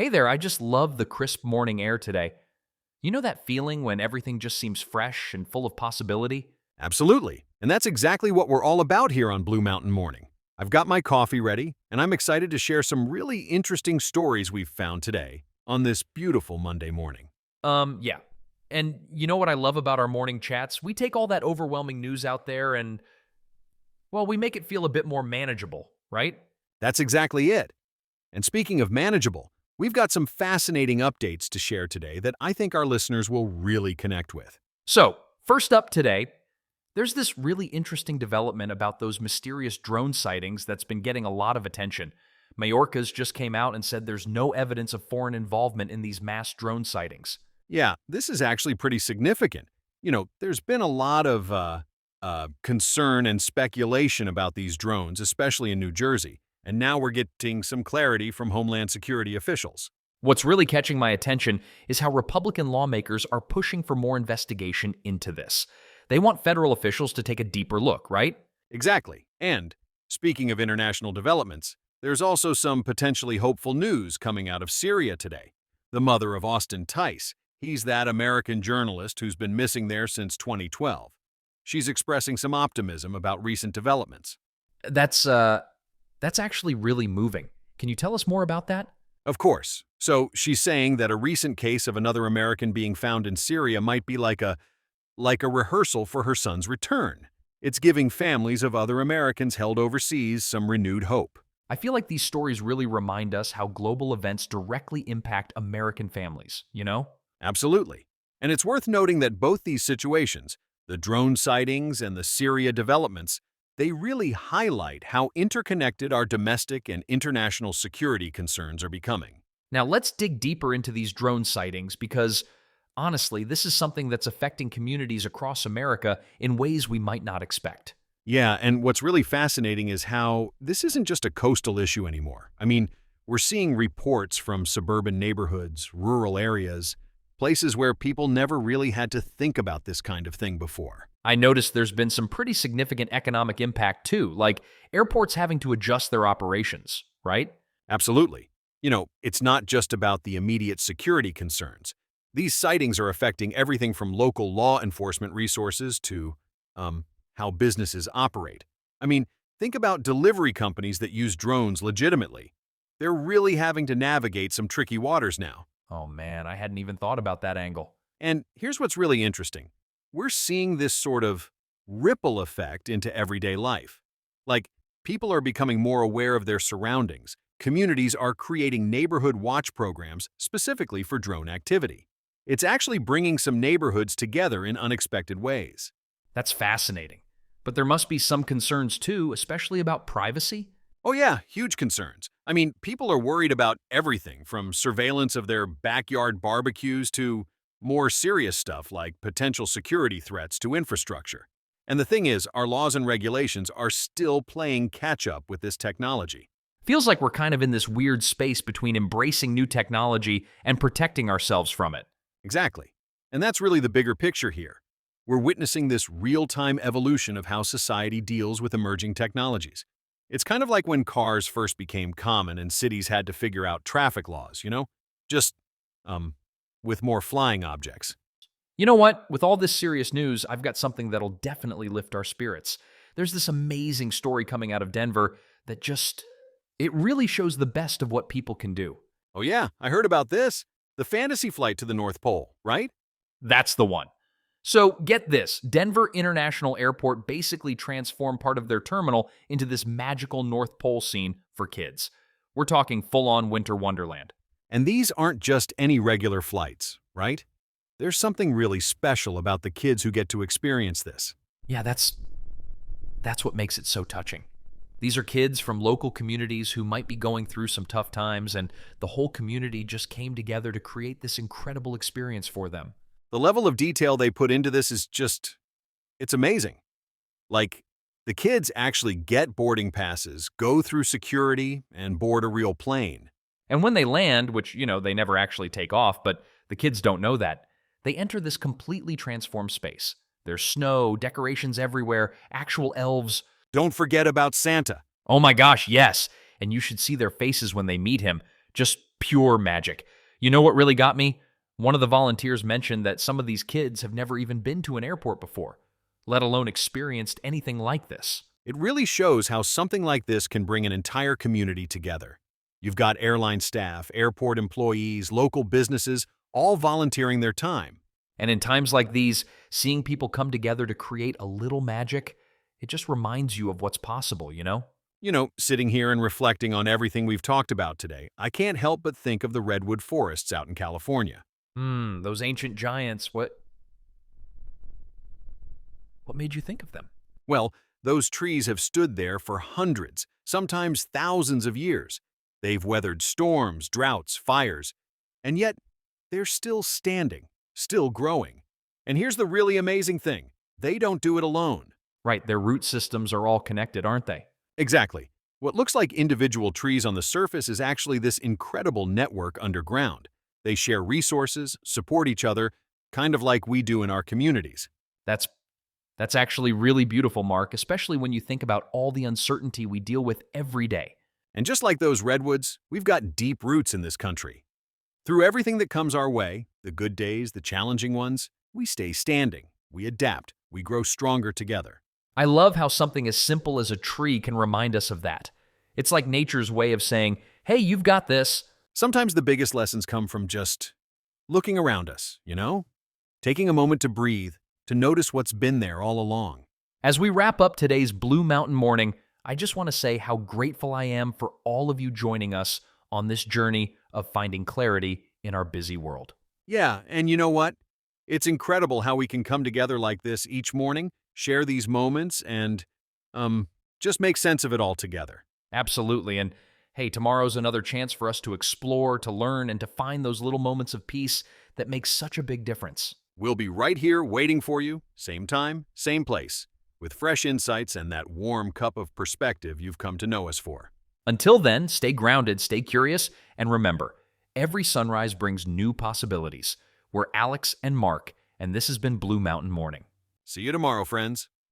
Hey there, I just love the crisp morning air today. You know that feeling when everything just seems fresh and full of possibility? Absolutely. And that's exactly what we're all about here on Blue Mountain Morning. I've got my coffee ready, and I'm excited to share some really interesting stories we've found today on this beautiful Monday morning. Yeah. And you know what I love about our morning chats? We take all that overwhelming news out there and, well, we make it feel a bit more manageable, right? That's exactly it. And speaking of manageable, we've got some fascinating updates to share today that I think our listeners will really connect with. So, first up today, there's this really interesting development about those mysterious drone sightings that's been getting a lot of attention. Majorca's just came out and said there's no evidence of foreign involvement in these mass drone sightings. Yeah, this is actually pretty significant. There's been a lot of concern and speculation about these drones, especially in New Jersey, and now we're getting some clarity from Homeland Security officials. What's really catching my attention is how Republican lawmakers are pushing for more investigation into this. They want federal officials to take a deeper look, right? Exactly. And speaking of international developments, there's also some potentially hopeful news coming out of Syria today. The mother of Austin Tice, he's that American journalist who's been missing there since 2012. She's expressing some optimism about recent developments. That's actually really moving. Can you tell us more about that? Of course. So she's saying that a recent case of another American being found in Syria might be like a rehearsal for her son's return. It's giving families of other Americans held overseas some renewed hope. I feel like these stories really remind us how global events directly impact American families, you know? Absolutely. And it's worth noting that both these situations, the drone sightings and the Syria developments, they really highlight how interconnected our domestic and international security concerns are becoming. Now, let's dig deeper into these drone sightings because, honestly, this is something that's affecting communities across America in ways we might not expect. Yeah, and what's really fascinating is how this isn't just a coastal issue anymore. I mean, we're seeing reports from suburban neighborhoods, rural areas, places where people never really had to think about this kind of thing before. I noticed there's been some pretty significant economic impact too, like airports having to adjust their operations, right? Absolutely. It's not just about the immediate security concerns. These sightings are affecting everything from local law enforcement resources to how businesses operate. I mean, think about delivery companies that use drones legitimately. They're really having to navigate some tricky waters now. Oh man, I hadn't even thought about that angle. And here's what's really interesting. We're seeing this sort of ripple effect into everyday life. Like, people are becoming more aware of their surroundings. Communities are creating neighborhood watch programs specifically for drone activity. It's actually bringing some neighborhoods together in unexpected ways. That's fascinating. But there must be some concerns too, especially about privacy. Oh yeah, huge concerns. I mean, people are worried about everything from surveillance of their backyard barbecues to more serious stuff like potential security threats to infrastructure. And the thing is, our laws and regulations are still playing catch-up with this technology. Feels like we're kind of in this weird space between embracing new technology and protecting ourselves from it. Exactly. And that's really the bigger picture here. We're witnessing this real-time evolution of how society deals with emerging technologies. It's kind of like when cars first became common and cities had to figure out traffic laws, Just, with more flying objects. You know what? With all this serious news, I've got something that'll definitely lift our spirits. There's this amazing story coming out of Denver that it really shows the best of what people can do. Oh yeah, I heard about this. The fantasy flight to the North Pole, right? That's the one. So get this, Denver International Airport basically transformed part of their terminal into this magical North Pole scene for kids. We're talking full-on winter wonderland. And these aren't just any regular flights, right? There's something really special about the kids who get to experience this. Yeah, that's what makes it so touching. These are kids from local communities who might be going through some tough times, and the whole community just came together to create this incredible experience for them. The level of detail they put into this is it's amazing. Like, the kids actually get boarding passes, go through security, and board a real plane. And when they land, which, they never actually take off, but the kids don't know that, they enter this completely transformed space. There's snow, decorations everywhere, actual elves. Don't forget about Santa. Oh my gosh, yes. And you should see their faces when they meet him. Just Pure magic. You know what really got me? One of the volunteers mentioned that some of these kids have never even been to an airport before, let alone experienced anything like this. It really shows how something like this can bring an entire community together. You've got airline staff, airport employees, local businesses, all volunteering their time. And in times like these, seeing people come together to create a little magic, it just reminds you of what's possible, you know? Sitting here and reflecting on everything we've talked about today, I can't help but think of the redwood forests out in California. Those ancient giants, what made you think of them? Well, those trees have stood there for hundreds, sometimes thousands of years. They've weathered storms, droughts, fires, and yet they're still standing, still growing. And here's the really amazing thing. They don't do it alone. Right, their root systems are all connected, aren't they? Exactly. What looks like individual trees on the surface is actually this incredible network underground. They share resources, support each other, kind of like we do in our communities. That's that's actually really beautiful, Mark, especially when you think about all the uncertainty we deal with every day. And just like those redwoods, we've got deep roots in this country. Through everything that comes our way, the good days, the challenging ones, we stay standing, we adapt, we grow stronger together. I love how something as simple as a tree can remind us of that. It's like nature's way of saying, hey, you've got this. Sometimes the biggest lessons come from just looking around us. Taking a moment to breathe, to notice what's been there all along. As we wrap up today's Blue Mountain Morning, I just want to say how grateful I am for all of you joining us on this journey of finding clarity in our busy world. Yeah, and you know what? It's incredible how we can come together like this each morning, share these moments, and, just make sense of it all together. Absolutely. And hey, tomorrow's another chance for us to explore, to learn, and to find those little moments of peace that make such a big difference. We'll be right here waiting for you, same time, same place, with fresh insights and that warm cup of perspective you've come to know us for. Until then, stay grounded, stay curious, and remember, every sunrise brings new possibilities. We're Alex and Mark, and this has been Blue Mountain Morning. See you tomorrow, friends.